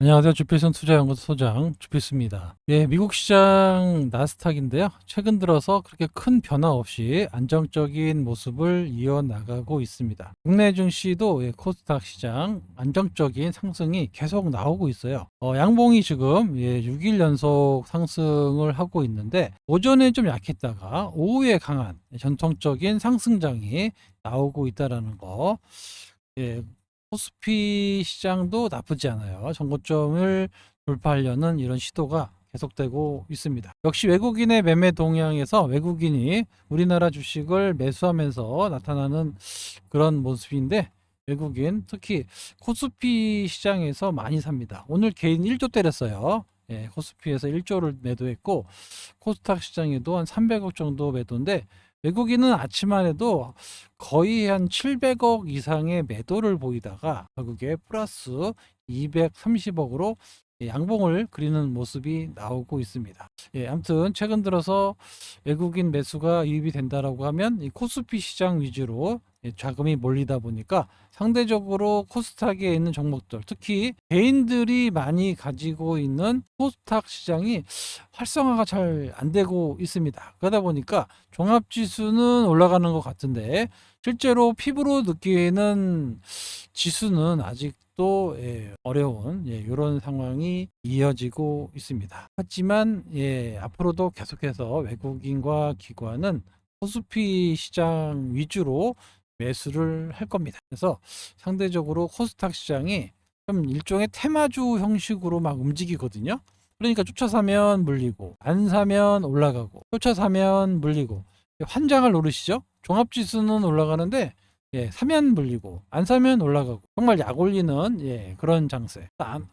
안녕하세요. 주필선 투자연구소 소장 주필수입니다. 예, 미국 시장 나스닥인데요. 최근 들어서 그렇게 큰 변화 없이 안정적인 모습을 이어나가고 있습니다. 국내 증시도 코스닥 시장 안정적인 상승이 계속 나오고 있어요. 양봉이 지금 6일 연속 상승을 하고 있는데 오전에 좀 약했다가 오후에 강한 전통적인 상승장이 나오고 있다라는 거. 예, 코스피 시장도 나쁘지 않아요. 전고점을 돌파하려는 이런 시도가 계속되고 있습니다. 역시 외국인의 매매 동향에서 외국인이 우리나라 주식을 매수하면서 나타나는 그런 모습인데, 외국인 특히 코스피 시장에서 많이 삽니다. 오늘 개인 1조 때렸어요. 코스피에서 1조를 매도했고 코스닥 시장에도 한 300억 정도 매도인데, 외국인은 아침만 해도 거의 한 700억 이상의 매도를 보이다가 결국에 플러스 230억으로 양봉을 그리는 모습이 나오고 있습니다. 아무튼 최근 들어서 외국인 매수가 유입이 된다라고 하면 이 코스피 시장 위주로 자금이 몰리다 보니까 상대적으로 코스닥에 있는 종목들, 특히 개인들이 많이 가지고 있는 코스닥 시장이 활성화가 잘 안 되고 있습니다. 그러다 보니까 종합지수는 올라가는 것 같은데 실제로 피부로 느끼는 지수는 아직도 어려운 이런 상황이 이어지고 있습니다. 하지만 앞으로도 계속해서 외국인과 기관은 코스피 시장 위주로 매수를 할 겁니다. 그래서 상대적으로 코스닥 시장이 좀 일종의 테마주 형식으로 막 움직이거든요. 그러니까 쫓아 사면 물리고 안 사면 올라가고 쫓아 사면 물리고 환장을 노리시죠. 종합지수는 올라가는데 사면 물리고 안 사면 올라가고 정말 약 올리는 그런 장세.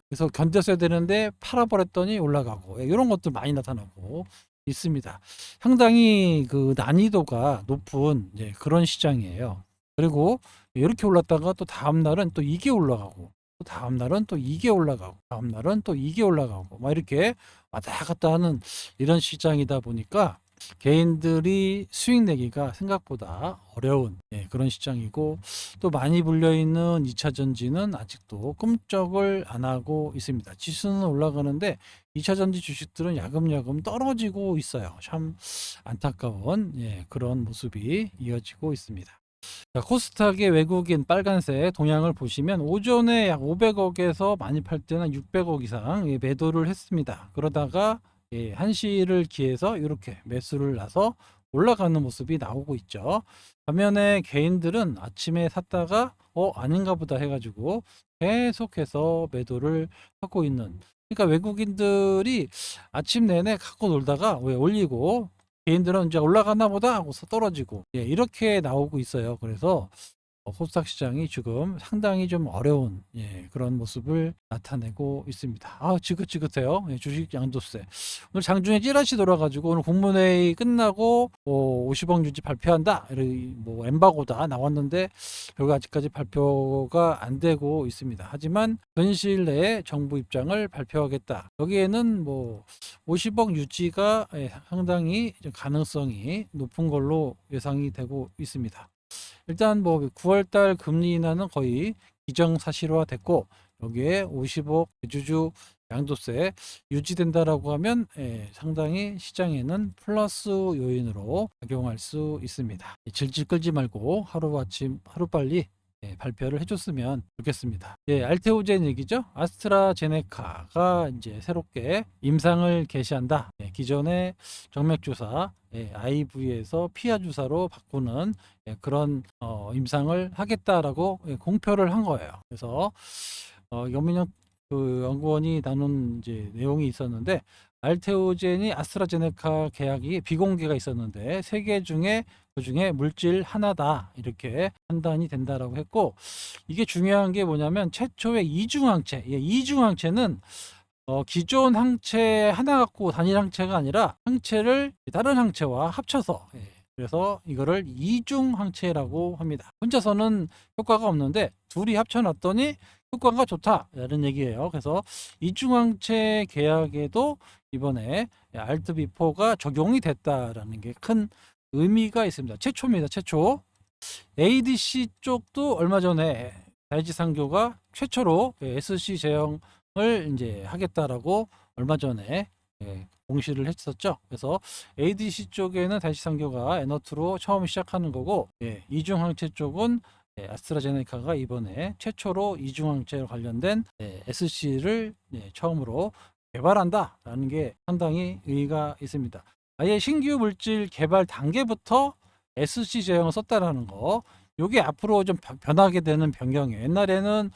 그래서 견뎠어야 되는데 팔아버렸더니 올라가고 이런 것들 많이 나타나고 있습니다. 상당히 그 난이도가 높은 그런 시장이에요. 그리고 이렇게 올랐다가 또 다음 날은 또 이게 올라가고 또 다음 날은 또 이게 올라가고 다음 날은 또 이게 올라가고 막 이렇게 왔다 갔다 하는 이런 시장이다 보니까 개인들이 수익 내기가 생각보다 어려운 그런 시장이고, 또 많이 불려있는 2차 전지는 아직도 끔쩍을 안 하고 있습니다. 지수는 올라가는데 2차 전지 주식들은 야금야금 떨어지고 있어요. 참 안타까운 그런 모습이 이어지고 있습니다. 자, 코스닥의 외국인 빨간색 동향을 보시면 오전에 약 500억에서 많이 팔 때는 600억 이상 매도를 했습니다. 그러다가 1시를 기해서 이렇게 매수를 나서 올라가는 모습이 나오고 있죠. 반면에 개인들은 아침에 샀다가 아닌가 보다 해가지고 계속해서 매도를 하고 있는, 그러니까 외국인들이 아침 내내 갖고 놀다가 왜 올리고 개인들은 이제 올라가나 보다 하고서 떨어지고 이렇게 나오고 있어요. 그래서 코스닥 시장이 지금 상당히 좀 어려운 그런 모습을 나타내고 있습니다. 지긋지긋해요. 주식 양도세. 오늘 장중에 찌라시 돌아가지고 오늘 국무회의 끝나고 50억 유지 발표한다. 뭐 엠바고다 나왔는데 결국 아직까지 발표가 안 되고 있습니다. 하지만 근시일 내에 정부 입장을 발표하겠다. 여기에는 뭐 50억 유지가 상당히 가능성이 높은 걸로 예상이 되고 있습니다. 일단 뭐 9월달 금리 인하는 거의 기정사실화 됐고, 여기에 50억 대주주 양도세 유지된다라고 하면 상당히 시장에는 플러스 요인으로 작용할 수 있습니다. 질질 끌지 말고 하루아침 하루빨리 발표를 해줬으면 좋겠습니다. 알테오젠 얘기죠. 아스트라제네카가 이제 새롭게 임상을 개시한다. 기존의 정맥주사 IV에서 피하 주사로 바꾸는 그런 임상을 하겠다라고 공표를 한 거예요. 그래서 염민영 그 연구원이 나눈 이제 내용이 있었는데, 알테오젠이 아스트라제네카 계약이 비공개가 있었는데 3개 중에 그중에 물질 하나다 이렇게 판단이 된다라고 했고, 이게 중요한 게 뭐냐면 최초의 이중항체. 이중항체는 기존 항체 하나 갖고 단일 항체가 아니라 항체를 다른 항체와 합쳐서 그래서 이거를 이중 항체라고 합니다. 혼자서는 효과가 없는데 둘이 합쳐놨더니 효과가 좋다라는 얘기예요. 그래서 이중 항체 계약에도 이번에 알트비포가 적용이 됐다라는 게 큰 의미가 있습니다. 최초입니다. 최초. ADC 쪽도 얼마 전에 다이치상교가 최초로 SC 제형 이제 하겠다라고 얼마 전에 공시를 했었죠. 그래서 ADC 쪽에는 다시 상교가 에너트로 처음 시작하는 거고, 이중항체 쪽은 아스트라제네카가 이번에 최초로 이중항체 관련된 SC를 처음으로 개발한다라는 게 상당히 의의가 있습니다. 아예 신규 물질 개발 단계부터 SC 제형을 썼다라는 거, 요게 앞으로 좀 변하게 되는 변경이에요. 옛날에는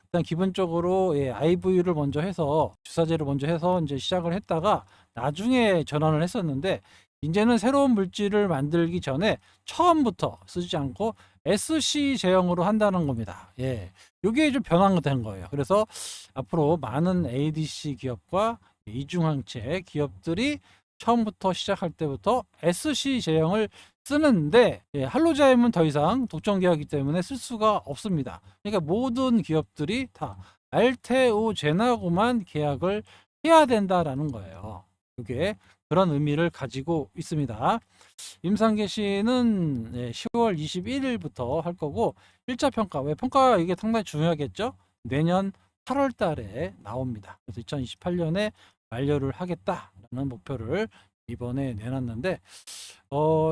일단 기본적으로 IV를 먼저 해서 주사제를 먼저 해서 이제 시작을 했다가 나중에 전환을 했었는데, 이제는 새로운 물질을 만들기 전에 처음부터 쓰지 않고 SC 제형으로 한다는 겁니다. 이게 좀 변화가 된 거예요. 그래서 앞으로 많은 ADC 기업과 이중항체 기업들이 처음부터 시작할 때부터 SC 제형을 쓰는데, 할로자임은 더 이상 독점계약이기 때문에 쓸 수가 없습니다. 그러니까 모든 기업들이 다 알테오젠하고만 계약을 해야 된다라는 거예요. 이게 그런 의미를 가지고 있습니다. 임상 개시는 10월 21일부터 할 거고, 1차 평가, 왜 평가 이게 상당히 중요하겠죠? 내년 8월 달에 나옵니다. 그래서 2028년에 만료를 하겠다라는 목표를 이번에 내놨는데,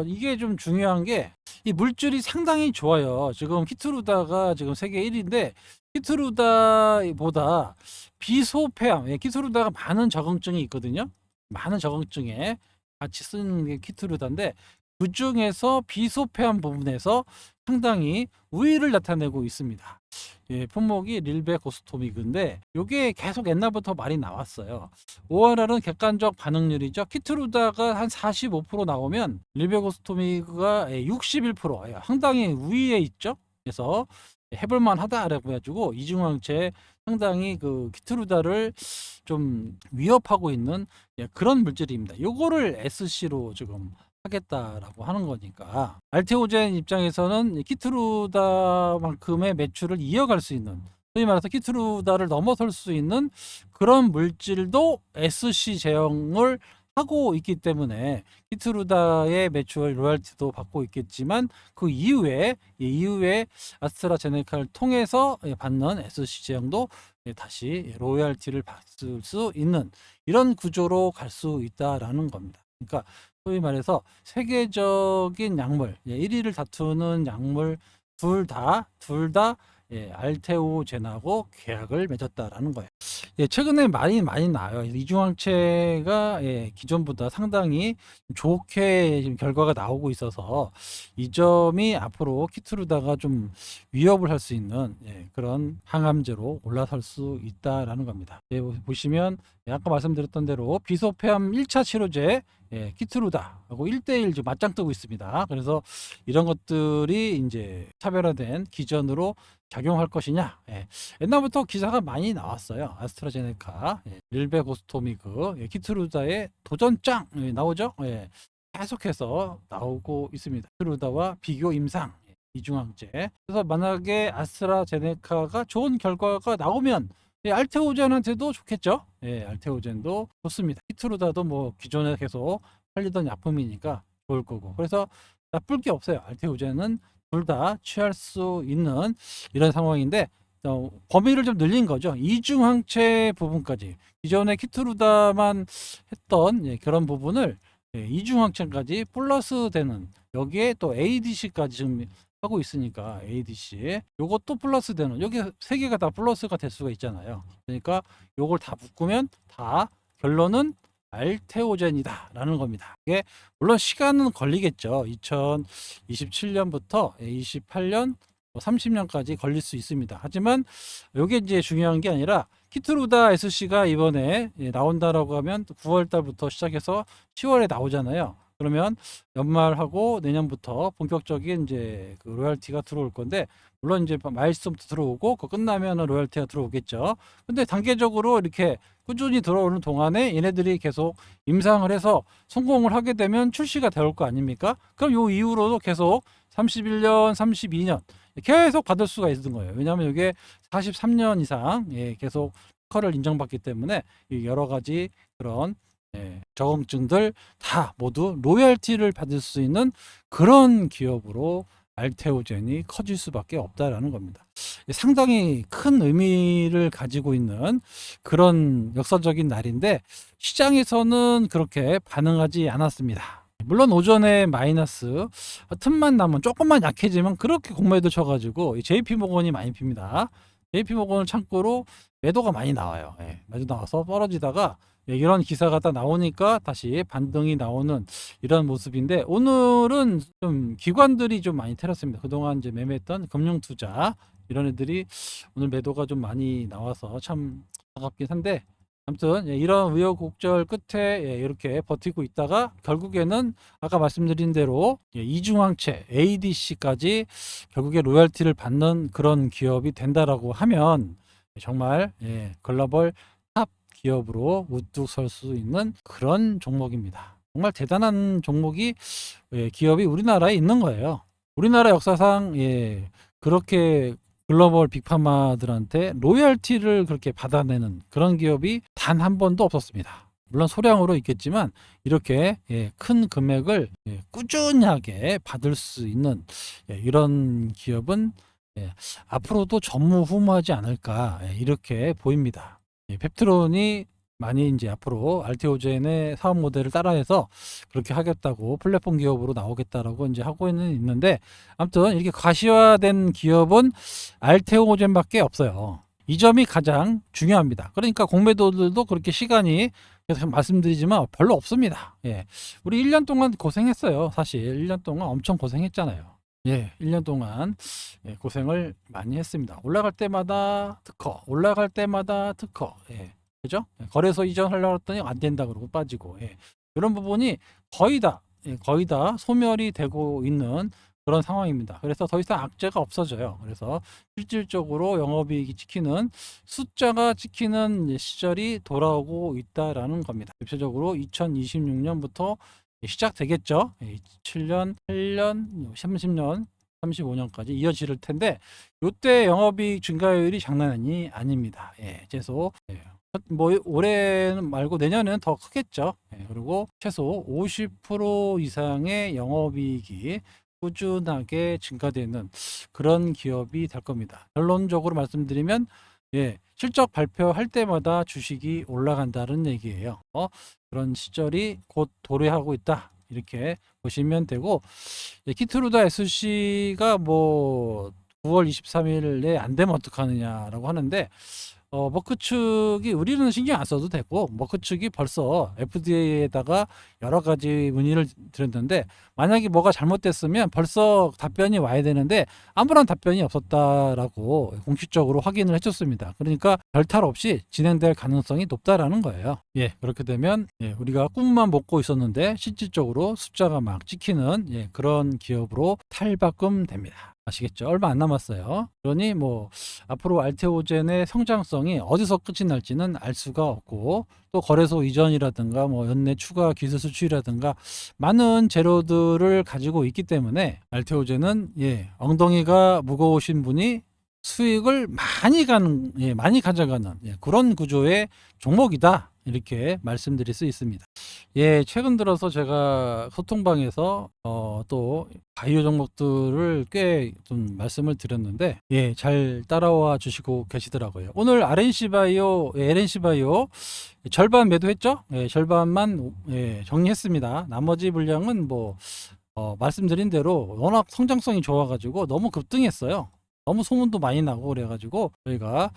이게 좀 중요한 게 이 물질이 상당히 좋아요. 지금 키트루다가 지금 세계 1위인데, 키트루다보다 비소폐암, 키트루다가 많은 적응증이 있거든요. 많은 적응증에 같이 쓰는 게 키트루다인데, 그 중에서 비소폐암 부분에서 상당히 우위를 나타내고 있습니다. 품목이 릴베고스토미그인데, 요게 계속 옛날부터 많이 나왔어요. ORR은 객관적 반응률이죠. 키트루다가 한 45% 나오면 릴베고스토미그가 61%, 상당히 우위에 있죠. 그래서 해볼만 하다라고 해가지고 이중항체 상당히 그 키트루다를 좀 위협하고 있는 그런 물질입니다. 요거를 SC로 지금 하겠다라고 하는 거니까, 알테오젠 입장에서는 키트루다만큼의 매출을 이어갈 수 있는, 소위 말해서 키트루다를 넘어설 수 있는 그런 물질도 SC 제형을 하고 있기 때문에 키트루다의 매출 로열티도 받고 있겠지만, 그 이후에 아스트라제네카를 통해서 받는 SC 제형도 다시 로열티를 받을 수 있는 이런 구조로 갈 수 있다라는 겁니다. 그러니까 소위 말해서 세계적인 약물 1위를 다투는 약물 둘다 알테오젠하고 계약을 맺었다라는 거예요. 최근에 많이 나와요. 이중항체가 기존보다 상당히 좋게 지금 결과가 나오고 있어서, 이 점이 앞으로 키트루다가 좀 위협을 할 수 있는 그런 항암제로 올라설 수 있다라는 겁니다. 보시면 아까 말씀드렸던 대로 비소폐암 1차 치료제 키트루다하고 1대1 지금 맞짱 뜨고 있습니다. 그래서 이런 것들이 이제 차별화된 기전으로 작용할 것이냐. 옛날부터 기사가 많이 나왔어요. 아스트라제네카, 릴베고스토미그, 키트루다의 도전장 나오죠. 계속해서 나오고 있습니다. 키트루다와 비교 임상, 이중항체. 그래서 만약에 아스트라제네카가 좋은 결과가 나오면 알테오젠한테도 좋겠죠. 알테오젠도 좋습니다. 키트루다도 뭐 기존에 계속 팔리던 약품이니까 좋을 거고. 그래서 나쁠 게 없어요. 알테오젠은 둘 다 취할 수 있는 이런 상황인데, 범위를 좀 늘린 거죠. 이중항체 부분까지, 기존에 키트루다만 했던 그런 부분을 이중항체까지 플러스 되는, 여기에 또 ADC까지 지금 하고 있으니까, ADC 요것도 플러스 되는, 여기 세 개가 다 플러스가 될 수가 있잖아요. 그러니까 요걸 다 묶으면 다 결론은 알테오젠이다 라는 겁니다. 이게 물론 시간은 걸리겠죠. 2027년부터 28년 30년까지 걸릴 수 있습니다. 하지만 이게 이제 중요한 게 아니라, 키트루다 SC가 이번에 나온다라고 하면 9월 달부터 시작해서 10월에 나오잖아요. 그러면 연말하고 내년부터 본격적인 이제 그 로열티가 들어올 건데, 물론 이제 마일스톤부터 들어오고 그 끝나면 로열티가 들어오겠죠. 근데 단계적으로 이렇게 꾸준히 들어오는 동안에 얘네들이 계속 임상을 해서 성공을 하게 되면 출시가 될 거 아닙니까? 그럼 요 이후로도 계속 31년, 32년 계속 받을 수가 있는 거예요. 왜냐하면 이게 43년 이상 계속 특허를 인정받기 때문에 여러 가지 그런 적응증들 다 모두 로열티를 받을 수 있는 그런 기업으로 알테오젠이 커질 수밖에 없다라는 겁니다. 상당히 큰 의미를 가지고 있는 그런 역사적인 날인데 시장에서는 그렇게 반응하지 않았습니다. 물론 오전에 마이너스 틈만 나면 조금만 약해지면 그렇게 공매도 쳐가지고 JP모건이 많이 핍니다. JP모건을 참고로 매도가 많이 나와요. 매도 나와서 떨어지다가 이런 기사가 딱 나오니까 다시 반등이 나오는 이런 모습인데 오늘은 좀 기관들이 좀 많이 테렸습니다. 그동안 이제 매매했던 금융투자 이런 애들이 오늘 매도가 좀 많이 나와서 참 아깝긴 한데 아무튼 이런 우여곡절 끝에 이렇게 버티고 있다가 결국에는 아까 말씀드린 대로 이중항체 ADC까지 결국에 로열티를 받는 그런 기업이 된다라고 하면 정말 글로벌 탑 기업으로 우뚝 설 수 있는 그런 종목입니다. 정말 대단한 종목이 기업이 우리나라에 있는 거예요. 우리나라 역사상 그렇게 글로벌 빅파마들한테 로열티를 그렇게 받아내는 그런 기업이 단 한 번도 없었습니다. 물론 소량으로 있겠지만 이렇게 큰 금액을 꾸준하게 받을 수 있는 이런 기업은 앞으로도 전무후무하지 않을까 이렇게 보입니다. 펩트론이 많이 이제 앞으로 알테오젠의 사업 모델을 따라해서 그렇게 하겠다고 플랫폼 기업으로 나오겠다라고 이제 하고는 있는데 아무튼 이렇게 가시화된 기업은 알테오젠밖에 없어요. 이 점이 가장 중요합니다. 그러니까 공매도들도 그렇게 시간이 계속 말씀드리지만 별로 없습니다. 우리 1년 동안 고생했어요. 사실 1년 동안 엄청 고생했잖아요. 1년 동안 고생을 많이 했습니다. 올라갈 때마다 특허, 올라갈 때마다 특허. 그죠? 거래소 이전하려고 했더니 안 된다 그러고 빠지고 이런 부분이 거의 다 소멸이 되고 있는 그런 상황입니다. 그래서 더 이상 악재가 없어져요. 그래서 실질적으로 영업이익이 찍히는 숫자가 찍히는 시절이 돌아오고 있다라는 겁니다. 대표적으로 2026년부터 시작되겠죠. 7년, 8년, 30년, 35년까지 이어질 텐데 이때 영업이익 증가율이 장난이 아닙니다. 최소 뭐 올해는 말고 내년에는 더 크겠죠. 그리고 최소 50% 이상의 영업이익이 꾸준하게 증가되는 그런 기업이 될 겁니다. 결론적으로 말씀드리면 실적 발표할 때마다 주식이 올라간다는 얘기예요. 그런 시절이 곧 도래하고 있다. 이렇게 보시면 되고 키트루다 SC가 뭐 9월 23일에 안 되면 어떡하느냐라고 하는데 머크 측이 우리는 신경 안 써도 되고 머크 측이 벌써 FDA에다가 여러 가지 문의를 드렸는데 만약에 뭐가 잘못됐으면 벌써 답변이 와야 되는데 아무런 답변이 없었다라고 공식적으로 확인을 해줬습니다. 그러니까 별탈 없이 진행될 가능성이 높다라는 거예요. 그렇게 되면 우리가 꿈만 먹고 있었는데 실질적으로 숫자가 막 찍히는 그런 기업으로 탈바꿈 됩니다. 아시겠죠? 얼마 안 남았어요. 그러니 뭐 앞으로 알테오젠의 성장성이 어디서 끝이 날지는 알 수가 없고 또 거래소 이전이라든가 뭐 연내 추가 기술 수출이라든가 많은 재료들을 가지고 있기 때문에 알테오젠은 엉덩이가 무거우신 분이 수익을 많이 가져가는 그런 구조의 종목이다. 이렇게 말씀드릴 수 있습니다. 최근 들어서 제가 소통방에서 또 바이오 종목들을 꽤 좀 말씀을 드렸는데 잘 따라와 주시고 계시더라고요. 오늘 RNC 바이오, LNC 바이오 절반 매도했죠? 절반만 정리했습니다. 나머지 물량은 뭐 말씀드린 대로 워낙 성장성이 좋아가지고 너무 급등했어요. 너무 소문도 많이 나고 그래가지고 저희가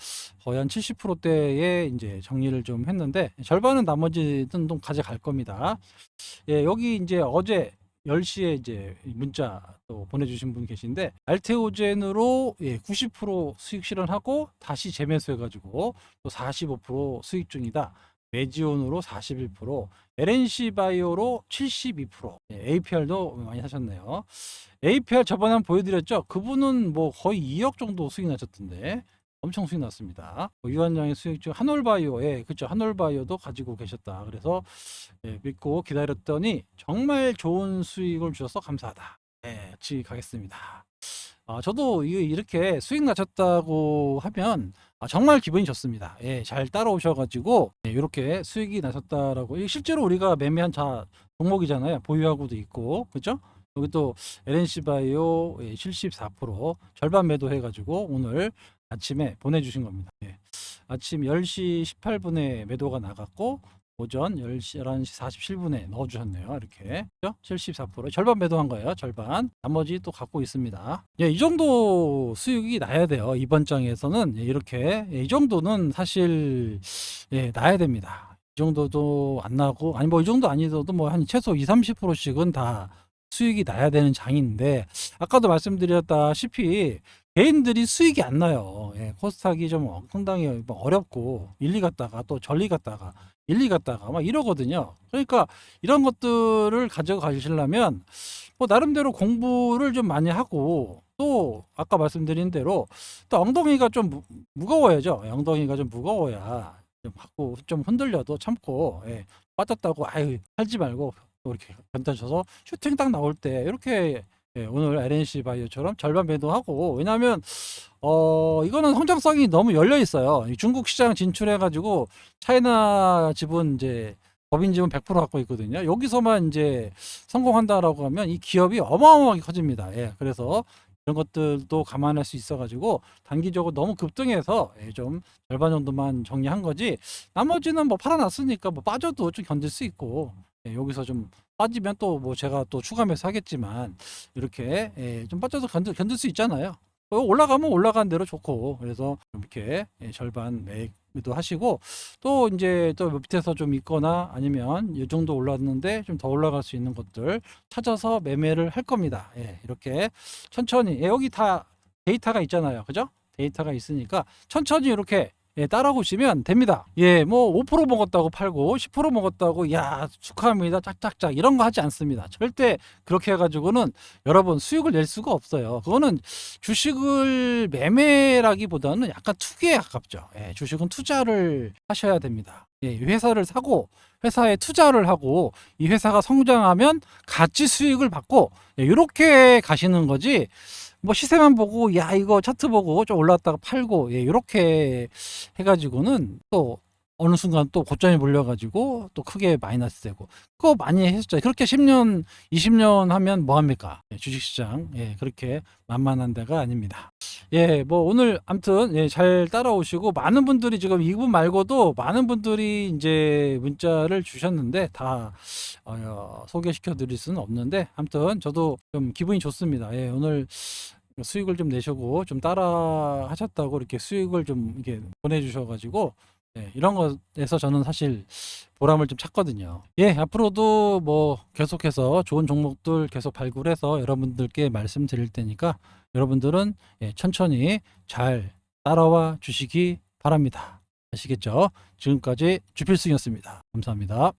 거의 한 70%대에 이제 정리를 좀 했는데 절반은 나머지는 좀 가져갈 겁니다. 여기 이제 어제 10시에 이제 문자 또 보내주신 분 계신데 알테오젠으로 90% 수익 실현하고 다시 재매수해가지고 또 45% 수익 중이다. 메지온으로 41%, LNC 바이오로 72%, APR도 많이 사셨네요. APR 저번에 한번 보여드렸죠? 그분은 뭐 거의 2억 정도 수익 나셨던데 엄청 수익 났습니다. 유한양의 수익 중 한올바이오, 그렇죠. 한올바이오도 가지고 계셨다. 그래서 믿고 기다렸더니 정말 좋은 수익을 주셔서 감사하다. 같이 가겠습니다. 저도 이렇게 수익 나셨다고 하면 정말 기분이 좋습니다. 잘 따라오셔가지고 이렇게 수익이 나셨다라고 실제로 우리가 매매한 종목이잖아요. 보유하고도 있고 그죠? 여기 또 LNC 바이오 74% 절반 매도해 가지고 오늘 아침에 보내주신 겁니다. 예. 아침 10시 18분에 매도가 나갔고 오전 10시 11시 47분에 넣어 주셨네요. 이렇게. 그죠? 74% 절반 매도한 거예요. 절반. 나머지 또 갖고 있습니다. 예, 이 정도 수익이 나야 돼요. 이번 장에서는. 예, 이렇게. 예, 이 정도는 사실 예, 나야 됩니다. 이 정도도 안 나고 아니 뭐 이 정도 아니어도 뭐 한 최소 2, 30%씩은 다 수익이 나야 되는 장인데 아까도 말씀드렸다시피 개인들이 수익이 안 나요. 예, 코스닥이 좀 상당히 뭐 어렵고 일리 갔다가 또 전리 갔다가 일리 갔다가 막 이러거든요. 그러니까 이런 것들을 가져가시려면 뭐 나름대로 공부를 좀 많이 하고 또 아까 말씀드린 대로 또 엉덩이가 좀 무거워야죠. 예, 엉덩이가 좀 무거워야 좀 하고 좀 흔들려도 참고 예, 빠졌다고 아유 팔지 말고 또 이렇게 견뎌져서 슈팅 딱 나올 때 이렇게 예, 오늘 LNC 바이오처럼 절반 매도하고 왜냐하면 이거는 성장성이 너무 열려 있어요. 이 중국 시장 진출해 가지고 차이나 지분 이제 법인 지분 100% 갖고 있거든요. 여기서만 이제 성공한다라고 하면 이 기업이 어마어마하게 커집니다. 예, 그래서 이런 것들도 감안할 수 있어 가지고 단기적으로 너무 급등해서 예, 좀 절반 정도만 정리한 거지 나머지는 뭐 팔아놨으니까 뭐 빠져도 좀 견딜 수 있고 예, 여기서 좀 빠지면 또 뭐 제가 또 추가 매수하겠지만 이렇게 예, 좀 빠져서 견딜 수 있잖아요. 올라가면 올라간 대로 좋고 그래서 이렇게 예, 절반 매도 하시고 또 이제 또 밑에서 좀 있거나 아니면 이 정도 올랐는데 좀 더 올라갈 수 있는 것들 찾아서 매매를 할 겁니다. 예, 이렇게 천천히 예, 여기 다 데이터가 있잖아요. 그죠? 데이터가 있으니까 천천히 이렇게 예, 따라오시면 됩니다. 예, 뭐 5% 먹었다고 팔고 10% 먹었다고 야 축하합니다 짝짝짝 이런 거 하지 않습니다. 절대 그렇게 해가지고는 여러분 수익을 낼 수가 없어요. 그거는 주식을 매매라기보다는 약간 투기에 가깝죠. 예, 주식은 투자를 하셔야 됩니다. 예, 회사를 사고 회사에 투자를 하고 이 회사가 성장하면 같이 수익을 받고 예, 이렇게 가시는 거지. 뭐 시세만 보고 야 이거 차트 보고 좀 올랐다가 팔고 예, 이렇게 해가지고는 또 어느 순간 또 고점이 몰려가지고 또 크게 마이너스 되고 그거 많이 했었죠. 그렇게 10년 20년 하면 뭐합니까? 예, 주식시장 예, 그렇게 만만한 데가 아닙니다. 예, 뭐 오늘 아무튼 예, 잘 따라오시고 많은 분들이 지금 이분 말고도 많은 분들이 이제 문자를 주셨는데 다 소개시켜 드릴 수는 없는데 아무튼 저도 좀 기분이 좋습니다. 예, 오늘 수익을 좀 내시고 좀 따라 하셨다고 이렇게 수익을 좀 이렇게 보내주셔가지고 예, 이런 것에서 저는 사실 보람을 좀 찾거든요. 예, 앞으로도 뭐 계속해서 좋은 종목들 계속 발굴해서 여러분들께 말씀드릴 테니까 여러분들은 예, 천천히 잘 따라와 주시기 바랍니다. 아시겠죠? 지금까지 주필승이었습니다. 감사합니다.